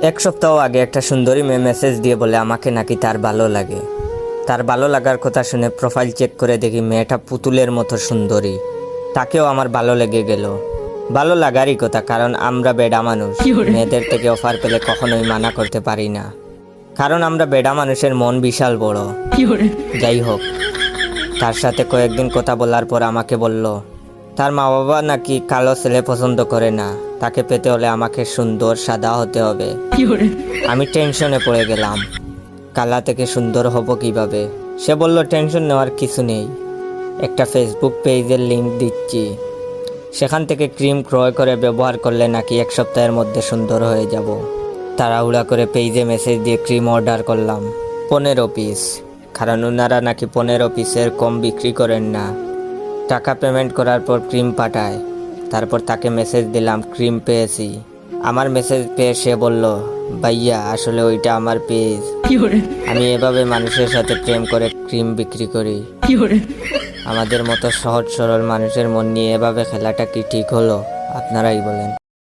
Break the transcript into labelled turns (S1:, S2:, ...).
S1: এক সপ্তাহ আগে একটা সুন্দরী মেয়ে মেসেজ দিয়ে বলে আমাকে নাকি তার ভালো লাগে। তার ভালো লাগার কথা শুনে প্রোফাইল চেক করে দেখি মেয়েটা পুতুলের মতো সুন্দরী। তাকেও আমার ভালো লেগে গেল। ভালো লাগারই কথা, কারণ আমরা বেডা মানুষ। মেয়েদের থেকে অফার পেলে কখনোই মানা করতে পারি না, কারণ আমরা বেডা মানুষের মন বিশাল বড়। যাই হোক, তার সাথে কয়েকদিন কথা বলার পর আমাকে বলল তার মা বাবা নাকি কালো ছেলে পছন্দ করে না, তাকে পেতে হলে আমাকে সুন্দর সাদা হতে হবে। আমি টেনশনে পড়ে গেলাম, কালা থেকে সুন্দর হব কিভাবে? সে বলল টেনশন নেওয়ার কিছু নেই, একটা ফেসবুক পেজের লিংক দিচ্ছি, সেখান থেকে ক্রিম ক্রয় করে ব্যবহার করলে নাকি এক সপ্তাহের মধ্যে সুন্দর হয়ে যাব। তাড়াহুড়া করে পেজে মেসেজ দিয়ে ক্রিম অর্ডার করলাম 15 পিস, কারণ ওনারা নাকি 15 পিসের কম বিক্রি করেন না। টাকা পেমেন্ট করার পর ক্রিম পাঠায়, তারপর তাকে মেসেজ দিলাম ক্রিম পেয়েছি। আমার মেসেজ পেয়ে সে বলল ভাইয়া আসলে ওইটা আমার পেজ, আমি এভাবে মানুষের সাথে প্রেম করে ক্রিম বিক্রি করি। আমাদের মতো সহজ সরল মানুষের মন নিয়ে এভাবে খেলাটা কি ঠিক হলো? আপনারাই বলেন।